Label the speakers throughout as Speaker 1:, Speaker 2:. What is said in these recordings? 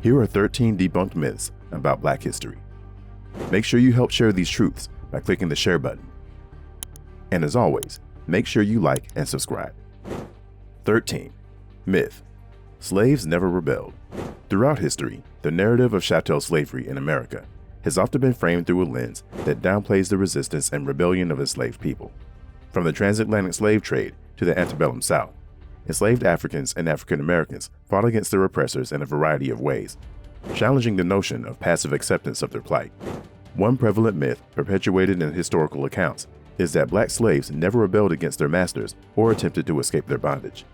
Speaker 1: Here are 13 debunked myths about Black history. Make sure you help share these truths by clicking the share button. And as always, make sure you like and subscribe. 13. Myth: slaves never rebelled. Throughout history, the narrative of chattel slavery in America has often been framed through a lens that downplays the resistance and rebellion of enslaved people. From the transatlantic slave trade to the antebellum South, enslaved Africans and African Americans fought against their oppressors in a variety of ways, challenging the notion of passive acceptance of their plight. One prevalent myth perpetuated in historical accounts is that Black slaves never rebelled against their masters or attempted to escape their bondage.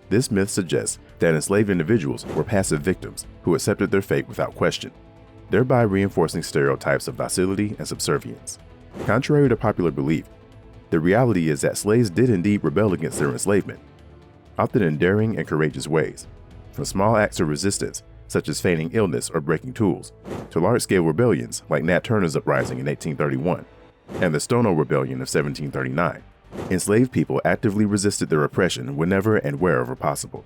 Speaker 1: This myth suggests that enslaved individuals were passive victims who accepted their fate without question, thereby reinforcing stereotypes of docility and subservience. Contrary to popular belief, the reality is that slaves did indeed rebel against their enslavement, often in daring and courageous ways, from small acts of resistance such as feigning illness or breaking tools, to large-scale rebellions like Nat Turner's uprising in 1831 and the Stono Rebellion of 1739. Enslaved people actively resisted their oppression whenever and wherever possible.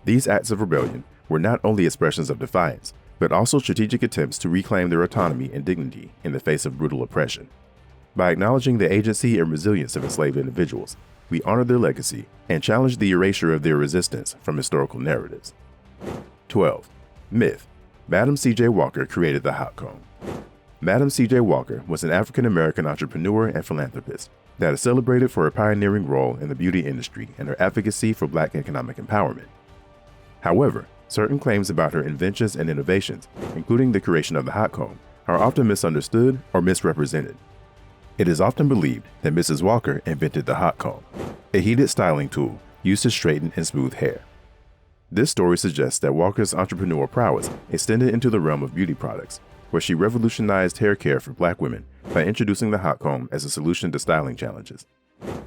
Speaker 1: These acts of rebellion were not only expressions of defiance, but also strategic attempts to reclaim their autonomy and dignity in the face of brutal oppression. By acknowledging the agency and resilience of enslaved individuals, we honor their legacy and challenge the erasure of their resistance from historical narratives. 12. Myth: Madam C.J. Walker created the hot comb. Madam C.J. Walker was an African-American entrepreneur and philanthropist that is celebrated for her pioneering role in the beauty industry and her advocacy for Black economic empowerment. However, certain claims about her inventions and innovations, including the creation of the hot comb, are often misunderstood or misrepresented. It is often believed that Mrs. Walker invented the hot comb, a heated styling tool used to straighten and smooth hair. This story suggests that Walker's entrepreneurial prowess extended into the realm of beauty products, where she revolutionized hair care for Black women by introducing the hot comb as a solution to styling challenges.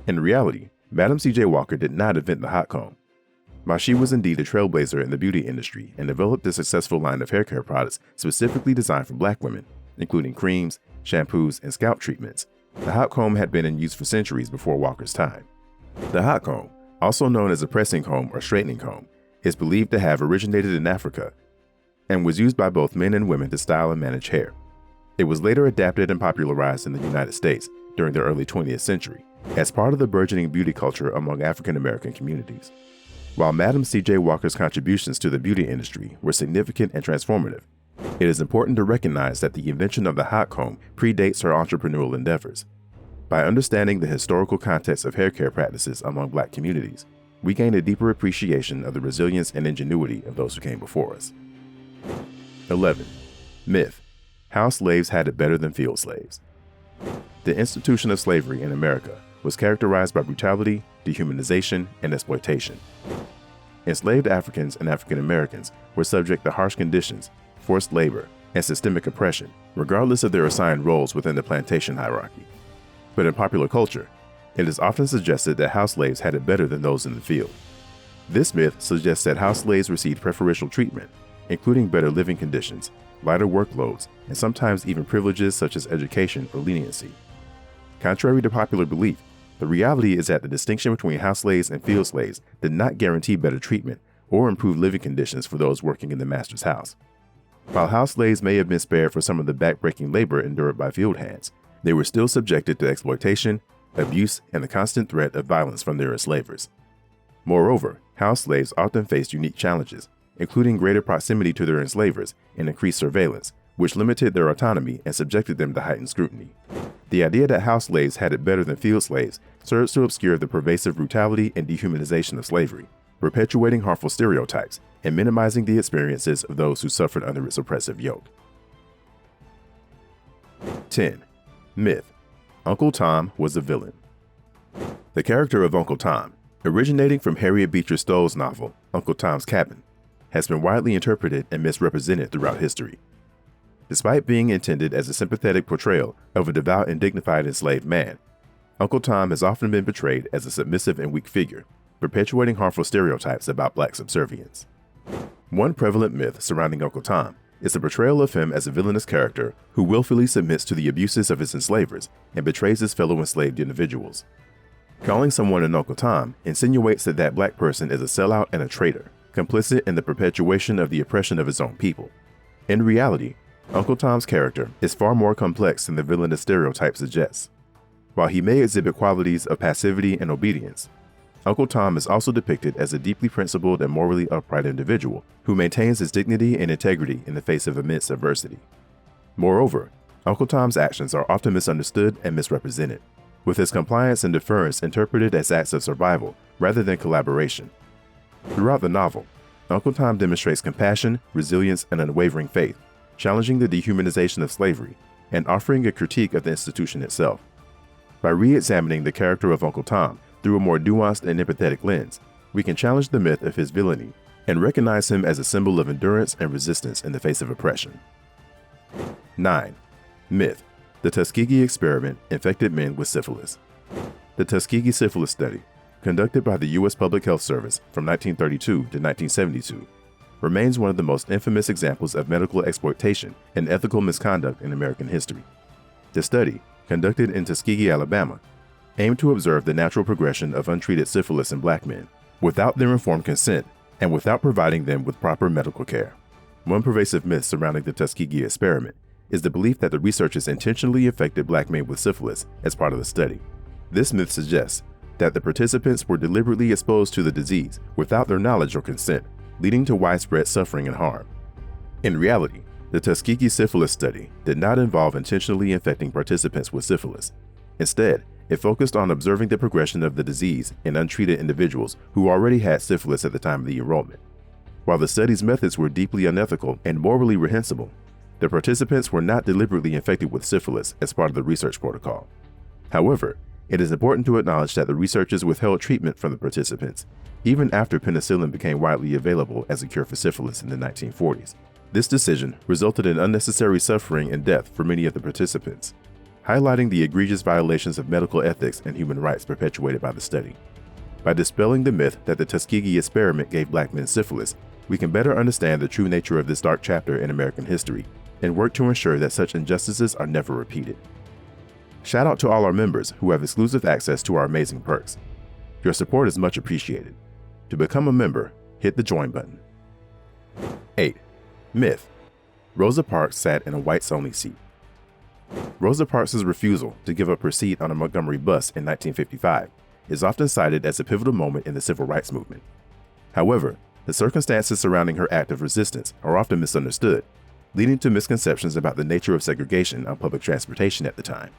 Speaker 1: In reality, Madam C.J. Walker did not invent the hot comb. While she was indeed a trailblazer in the beauty industry and developed a successful line of hair care products specifically designed for Black women, including creams, shampoos, and scalp treatments, the hot comb had been in use for centuries before Walker's time. The hot comb, also known as a pressing comb or straightening comb, is believed to have originated in Africa and was used by both men and women to style and manage hair. It was later adapted and popularized in the United States during the early 20th century as part of the burgeoning beauty culture among African American communities. While Madam C.J. Walker's contributions to the beauty industry were significant and transformative, it is important to recognize that the invention of the hot comb predates her entrepreneurial endeavors. By understanding the historical context of hair care practices among Black communities, we gain a deeper appreciation of the resilience and ingenuity of those who came before us. 11. Myth: house slaves had it better than field slaves. The institution of slavery in America was characterized by brutality, dehumanization, and exploitation. Enslaved Africans and African Americans were subject to harsh conditions, forced labor, and systemic oppression, regardless of their assigned roles within the plantation hierarchy. But in popular culture, it is often suggested that house slaves had it better than those in the field. This myth suggests that house slaves received preferential treatment, including better living conditions, lighter workloads, and sometimes even privileges such as education or leniency. Contrary to popular belief, the reality is that the distinction between house slaves and field slaves did not guarantee better treatment or improved living conditions for those working in the master's house. While house slaves may have been spared for some of the backbreaking labor endured by field hands, they were still subjected to exploitation, abuse, and the constant threat of violence from their enslavers. Moreover, house slaves often faced unique challenges, including greater proximity to their enslavers and increased surveillance, which limited their autonomy and subjected them to heightened scrutiny. The idea that house slaves had it better than field slaves serves to obscure the pervasive brutality and dehumanization of slavery, perpetuating harmful stereotypes and minimizing the experiences of those who suffered under its oppressive yoke. 10. Myth: Uncle Tom was a villain. The character of Uncle Tom, originating from Harriet Beecher Stowe's novel Uncle Tom's Cabin, has been widely interpreted and misrepresented throughout history. Despite being intended as a sympathetic portrayal of a devout and dignified enslaved man, Uncle Tom has often been portrayed as a submissive and weak figure, perpetuating harmful stereotypes about Black subservience. One prevalent myth surrounding Uncle Tom is the portrayal of him as a villainous character who willfully submits to the abuses of his enslavers and betrays his fellow enslaved individuals. Calling someone an Uncle Tom insinuates that that Black person is a sellout and a traitor, complicit in the perpetuation of the oppression of his own people. In reality, Uncle Tom's character is far more complex than the villainous stereotype suggests. While he may exhibit qualities of passivity and obedience, Uncle Tom is also depicted as a deeply principled and morally upright individual who maintains his dignity and integrity in the face of immense adversity. Moreover, Uncle Tom's actions are often misunderstood and misrepresented, with his compliance and deference interpreted as acts of survival rather than collaboration. Throughout the novel, Uncle Tom demonstrates compassion, resilience, and unwavering faith, challenging the dehumanization of slavery and offering a critique of the institution itself. By re-examining the character of Uncle Tom through a more nuanced and empathetic lens, we can challenge the myth of his villainy and recognize him as a symbol of endurance and resistance in the face of oppression. 9. Myth: the Tuskegee experiment infected men with syphilis. The Tuskegee syphilis study, conducted by the U.S. Public Health Service from 1932 to 1972, remains one of the most infamous examples of medical exploitation and ethical misconduct in American history. The study, conducted in Tuskegee, Alabama, aimed to observe the natural progression of untreated syphilis in black men without their informed consent and without providing them with proper medical care. One pervasive myth surrounding the Tuskegee experiment is the belief that the researchers intentionally infected black men with syphilis as part of the study. This myth suggests that the participants were deliberately exposed to the disease without their knowledge or consent, leading to widespread suffering and harm. In reality, the Tuskegee syphilis study did not involve intentionally infecting participants with syphilis. Instead, it focused on observing the progression of the disease in untreated individuals who already had syphilis at the time of the enrollment. While the study's methods were deeply unethical and morally reprehensible, the participants were not deliberately infected with syphilis as part of the research protocol. However, it is important to acknowledge that the researchers withheld treatment from the participants, even after penicillin became widely available as a cure for syphilis in the 1940s. This decision resulted in unnecessary suffering and death for many of the participants, highlighting the egregious violations of medical ethics and human rights perpetuated by the study. By dispelling the myth that the Tuskegee experiment gave black men syphilis, we can better understand the true nature of this dark chapter in American history and work to ensure that such injustices are never repeated. Shout out to all our members who have exclusive access to our amazing perks. Your support is much appreciated. To become a member, hit the join button. 8. Myth: Rosa Parks sat in a whites-only seat. Rosa Parks' refusal to give up her seat on a Montgomery bus in 1955 is often cited as a pivotal moment in the civil rights movement. However, the circumstances surrounding her act of resistance are often misunderstood, leading to misconceptions about the nature of segregation on public transportation at the time.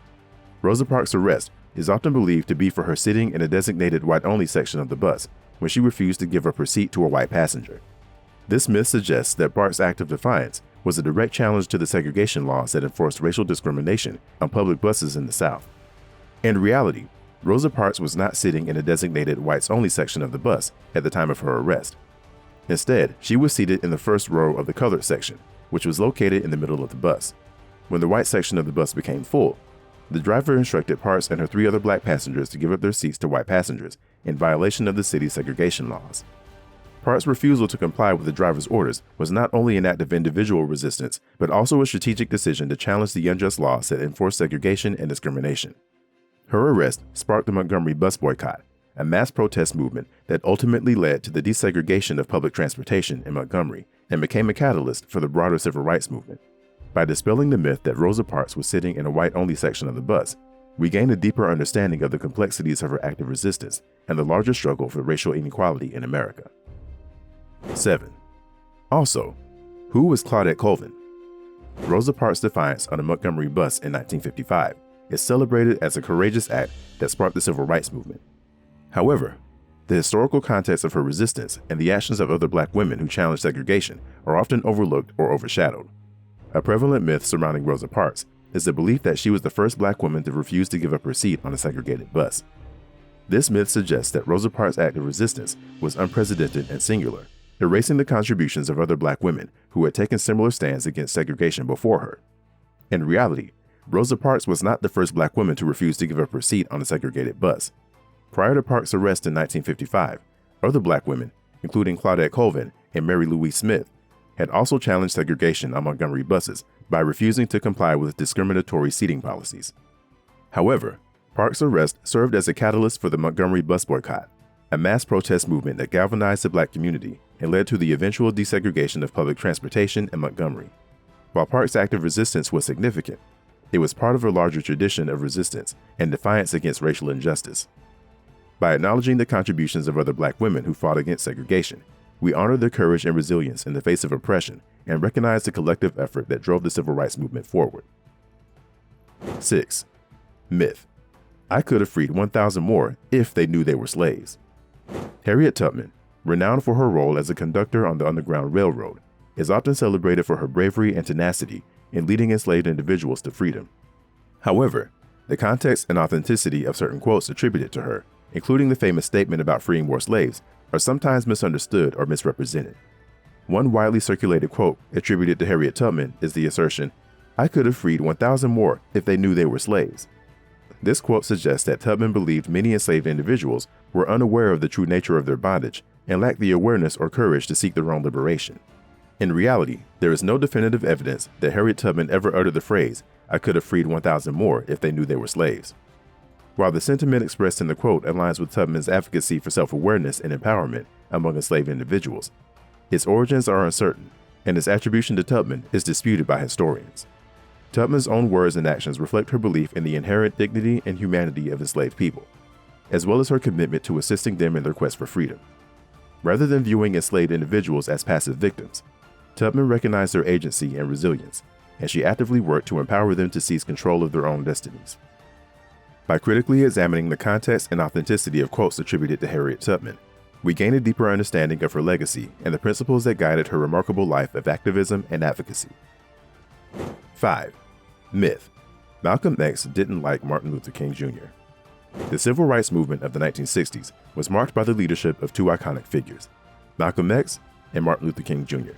Speaker 1: Rosa Parks' arrest is often believed to be for her sitting in a designated white-only section of the bus when she refused to give up her seat to a white passenger. This myth suggests that Parks' act of defiance was a direct challenge to the segregation laws that enforced racial discrimination on public buses in the South. In reality, Rosa Parks was not sitting in a designated whites-only section of the bus at the time of her arrest. Instead, she was seated in the first row of the colored section, which was located in the middle of the bus. When the white section of the bus became full, the driver instructed Parks and her 3 other black passengers to give up their seats to white passengers in violation of the city's segregation laws. Parks' refusal to comply with the driver's orders was not only an act of individual resistance, but also a strategic decision to challenge the unjust laws that enforce segregation and discrimination. Her arrest sparked the Montgomery bus boycott, a mass protest movement that ultimately led to the desegregation of public transportation in Montgomery and became a catalyst for the broader civil rights movement. By dispelling the myth that Rosa Parks was sitting in a white-only section of the bus, we gain a deeper understanding of the complexities of her act of resistance and the larger struggle for racial inequality in America. 7. Also, who was Claudette Colvin? Rosa Parks' defiance on a Montgomery bus in 1955 is celebrated as a courageous act that sparked the civil rights movement. However, the historical context of her resistance and the actions of other black women who challenged segregation are often overlooked or overshadowed. A prevalent myth surrounding Rosa Parks is the belief that she was the first black woman to refuse to give up her seat on a segregated bus. This myth suggests that Rosa Parks' act of resistance was unprecedented and singular, erasing the contributions of other black women who had taken similar stands against segregation before her. In reality, Rosa Parks was not the first black woman to refuse to give up her seat on a segregated bus. Prior to Parks' arrest in 1955, other black women, including Claudette Colvin and Mary Louise Smith, had also challenged segregation on Montgomery buses by refusing to comply with discriminatory seating policies. However, Parks' arrest served as a catalyst for the Montgomery bus boycott, a mass protest movement that galvanized the black community and led to the eventual desegregation of public transportation in Montgomery. While Parks' act of resistance was significant, it was part of a larger tradition of resistance and defiance against racial injustice. By acknowledging the contributions of other Black women who fought against segregation, we honor their courage and resilience in the face of oppression and recognize the collective effort that drove the civil rights movement forward. 6. Myth. I could have freed 1,000 more if they knew they were slaves. Harriet Tubman, renowned for her role as a conductor on the Underground Railroad, is often celebrated for her bravery and tenacity in leading enslaved individuals to freedom. However, the context and authenticity of certain quotes attributed to her, including the famous statement about freeing more slaves, are sometimes misunderstood or misrepresented. One widely circulated quote attributed to Harriet Tubman is the assertion, "I could have freed 1,000 more if they knew they were slaves." This quote suggests that Tubman believed many enslaved individuals were unaware of the true nature of their bondage and lacked the awareness or courage to seek their own liberation. In reality, there is no definitive evidence that Harriet Tubman ever uttered the phrase, "I could have freed 1,000 more if they knew they were slaves." While the sentiment expressed in the quote aligns with Tubman's advocacy for self-awareness and empowerment among enslaved individuals, its origins are uncertain, and its attribution to Tubman is disputed by historians. Tubman's own words and actions reflect her belief in the inherent dignity and humanity of enslaved people, as well as her commitment to assisting them in their quest for freedom. Rather than viewing enslaved individuals as passive victims, Tubman recognized their agency and resilience, and she actively worked to empower them to seize control of their own destinies. By critically examining the context and authenticity of quotes attributed to Harriet Tubman, we gain a deeper understanding of her legacy and the principles that guided her remarkable life of activism and advocacy. 5. Myth. Malcolm X didn't like Martin Luther King Jr. The civil rights movement of the 1960s was marked by the leadership of two iconic figures, Malcolm X and Martin Luther King Jr.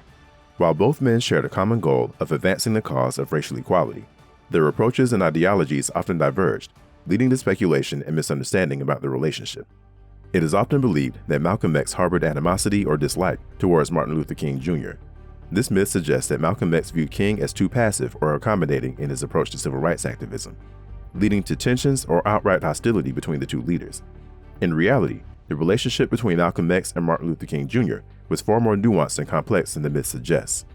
Speaker 1: While both men shared a common goal of advancing the cause of racial equality, their approaches and ideologies often diverged, leading to speculation and misunderstanding about the relationship. It is often believed that Malcolm X harbored animosity or dislike towards Martin Luther King Jr. This myth suggests that Malcolm X viewed King as too passive or accommodating in his approach to civil rights activism, leading to tensions or outright hostility between the two leaders. In reality, the relationship between Malcolm X and Martin Luther King Jr. was far more nuanced and complex than the myth suggests.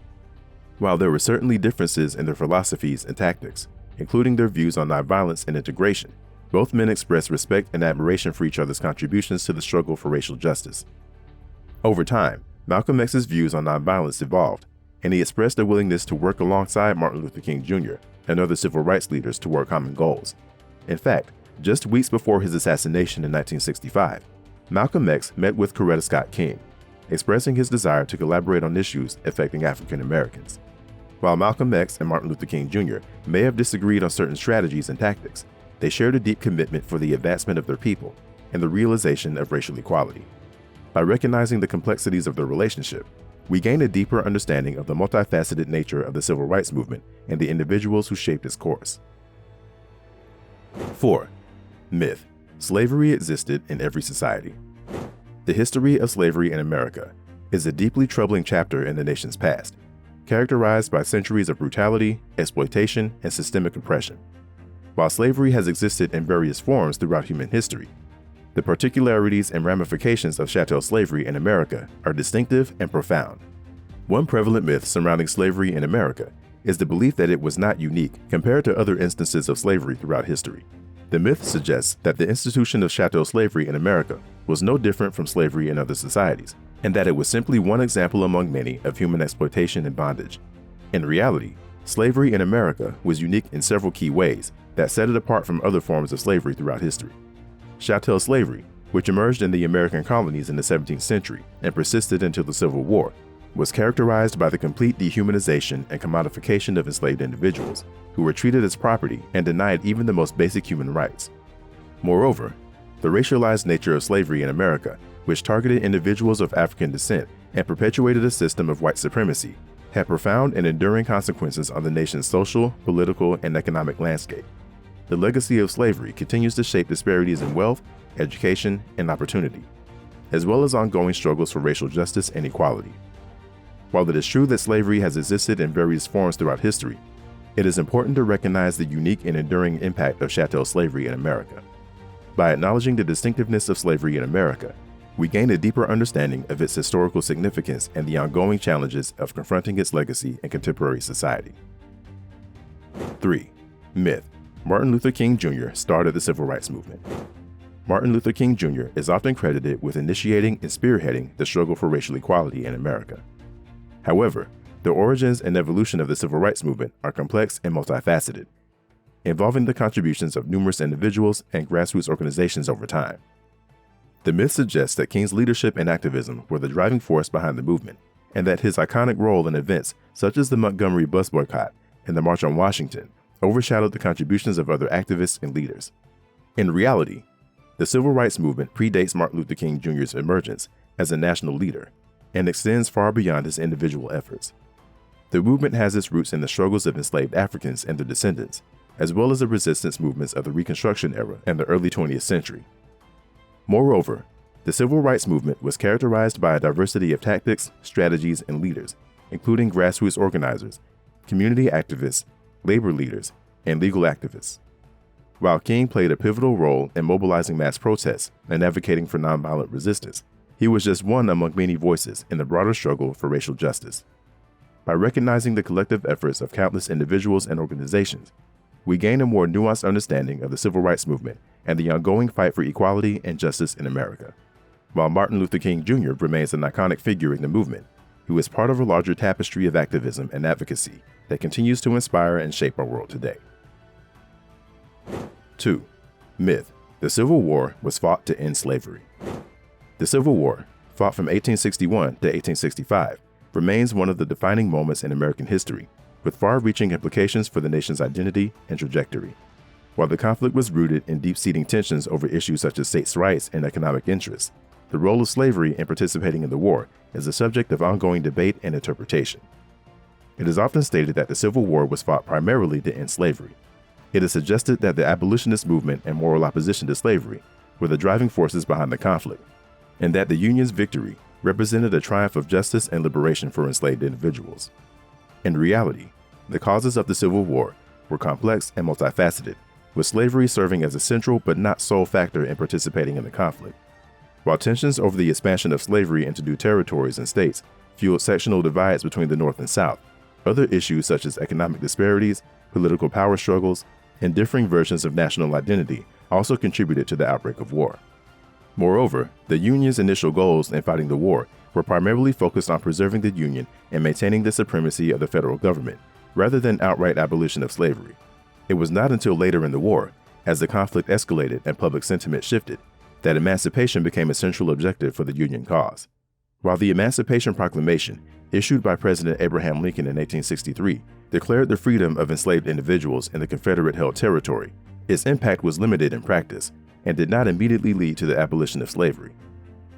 Speaker 1: While there were certainly differences in their philosophies and tactics, including their views on nonviolence and integration, both men expressed respect and admiration for each other's contributions to the struggle for racial justice. Over time, Malcolm X's views on nonviolence evolved, and he expressed a willingness to work alongside Martin Luther King Jr. and other civil rights leaders toward common goals. In fact, just weeks before his assassination in 1965, Malcolm X met with Coretta Scott King, expressing his desire to collaborate on issues affecting African Americans. While Malcolm X and Martin Luther King Jr. may have disagreed on certain strategies and tactics, they shared a deep commitment for the advancement of their people and the realization of racial equality. By recognizing the complexities of their relationship, we gain a deeper understanding of the multifaceted nature of the civil rights movement and the individuals who shaped its course. 4. Myth. Slavery existed in every society. The history of slavery in America is a deeply troubling chapter in the nation's past, characterized by centuries of brutality, exploitation, and systemic oppression. While slavery has existed in various forms throughout human history, the particularities and ramifications of chattel slavery in America are distinctive and profound. One prevalent myth surrounding slavery in America is the belief that it was not unique compared to other instances of slavery throughout history. The myth suggests that the institution of chattel slavery in America was no different from slavery in other societies, and that it was simply one example among many of human exploitation and bondage. In reality, slavery in America was unique in several key ways that set it apart from other forms of slavery throughout history. Chattel slavery, which emerged in the American colonies in the 17th century and persisted until the Civil War, was characterized by the complete dehumanization and commodification of enslaved individuals, who were treated as property and denied even the most basic human rights. Moreover, the racialized nature of slavery in America, which targeted individuals of African descent and perpetuated a system of white supremacy, had profound and enduring consequences on the nation's social, political, and economic landscape. The legacy of slavery continues to shape disparities in wealth, education, and opportunity, as well as ongoing struggles for racial justice and equality. While it is true that slavery has existed in various forms throughout history, it is important to recognize the unique and enduring impact of chattel slavery in America. By acknowledging the distinctiveness of slavery in America, we gain a deeper understanding of its historical significance and the ongoing challenges of confronting its legacy in contemporary society. 3. Myth: Martin Luther King Jr. started the Civil Rights Movement. Martin Luther King Jr. is often credited with initiating and spearheading the struggle for racial equality in America. However, the origins and evolution of the Civil Rights Movement are complex and multifaceted, involving the contributions of numerous individuals and grassroots organizations over time. The myth suggests that King's leadership and activism were the driving force behind the movement, and that his iconic role in events such as the Montgomery bus boycott and the March on Washington overshadowed the contributions of other activists and leaders. In reality, the Civil Rights Movement predates Martin Luther King Jr.'s emergence as a national leader and extends far beyond his individual efforts. The movement has its roots in the struggles of enslaved Africans and their descendants, as well as the resistance movements of the Reconstruction era and the early 20th century. Moreover, the Civil Rights Movement was characterized by a diversity of tactics, strategies, and leaders, including grassroots organizers, community activists, labor leaders, and legal activists. While King played a pivotal role in mobilizing mass protests and advocating for nonviolent resistance, he was just one among many voices in the broader struggle for racial justice. By recognizing the collective efforts of countless individuals and organizations, we gain a more nuanced understanding of the Civil Rights Movement and the ongoing fight for equality and justice in America. While Martin Luther King Jr. remains an iconic figure in the movement, who is part of a larger tapestry of activism and advocacy that continues to inspire and shape our world today. 2. Myth: The Civil War was fought to end slavery. The Civil War, fought from 1861 to 1865, remains one of the defining moments in American history, with far-reaching implications for the nation's identity and trajectory. While the conflict was rooted in deep-seating tensions over issues such as states' rights and economic interests, the role of slavery in participating in the war is a subject of ongoing debate and interpretation. It is often stated that the Civil War was fought primarily to end slavery. It is suggested that the abolitionist movement and moral opposition to slavery were the driving forces behind the conflict, and that the Union's victory represented a triumph of justice and liberation for enslaved individuals. In reality, the causes of the Civil War were complex and multifaceted, with slavery serving as a central but not sole factor in participating in the conflict. While tensions over the expansion of slavery into new territories and states fueled sectional divides between the North and South, other issues such as economic disparities, political power struggles, and differing versions of national identity also contributed to the outbreak of war. Moreover, the Union's initial goals in fighting the war were primarily focused on preserving the Union and maintaining the supremacy of the federal government, rather than outright abolition of slavery. It was not until later in the war, as the conflict escalated and public sentiment shifted, that emancipation became a central objective for the Union cause. While the Emancipation Proclamation, issued by President Abraham Lincoln in 1863, declared the freedom of enslaved individuals in the Confederate-held territory, its impact was limited in practice and did not immediately lead to the abolition of slavery.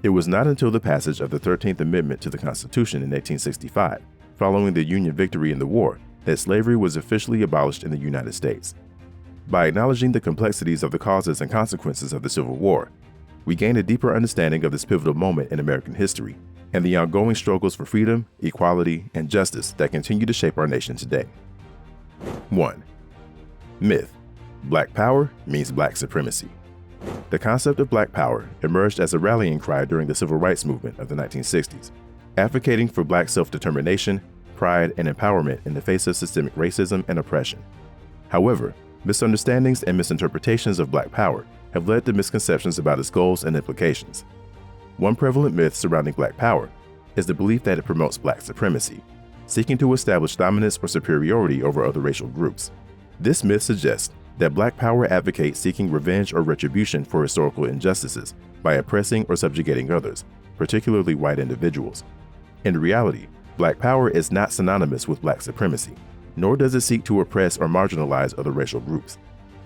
Speaker 1: It was not until the passage of the 13th Amendment to the Constitution in 1865, following the Union victory in the war, that slavery was officially abolished in the United States. By acknowledging the complexities of the causes and consequences of the Civil War, we gain a deeper understanding of this pivotal moment in American history and the ongoing struggles for freedom, equality, and justice that continue to shape our nation today. 1. Myth: Black power means black supremacy. The concept of black power emerged as a rallying cry during the Civil Rights Movement of the 1960s, advocating for black self-determination, pride, and empowerment in the face of systemic racism and oppression. However, misunderstandings and misinterpretations of black power have led to misconceptions about its goals and implications. One prevalent myth surrounding black power is the belief that it promotes black supremacy, seeking to establish dominance or superiority over other racial groups. This myth suggests that black power advocates seeking revenge or retribution for historical injustices by oppressing or subjugating others, particularly white individuals. In reality, black power is not synonymous with black supremacy, nor does it seek to oppress or marginalize other racial groups.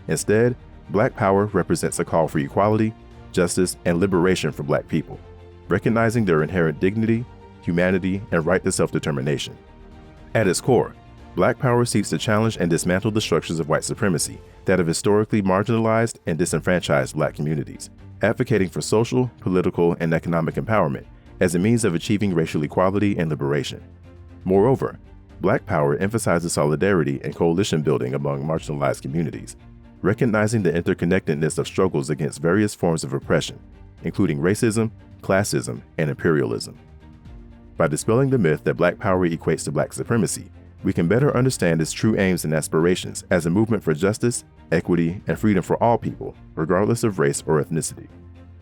Speaker 1: Instead, black power represents a call for equality, justice, and liberation for black people, recognizing their inherent dignity, humanity, and right to self-determination. At its core, black power seeks to challenge and dismantle the structures of white supremacy that have historically marginalized and disenfranchised black communities, advocating for social, political, and economic empowerment as a means of achieving racial equality and liberation. Moreover, black power emphasizes solidarity and coalition building among marginalized communities, recognizing the interconnectedness of struggles against various forms of oppression, including racism, classism, and imperialism. By dispelling the myth that Black power equates to Black supremacy, we can better understand its true aims and aspirations as a movement for justice, equity, and freedom for all people, regardless of race or ethnicity.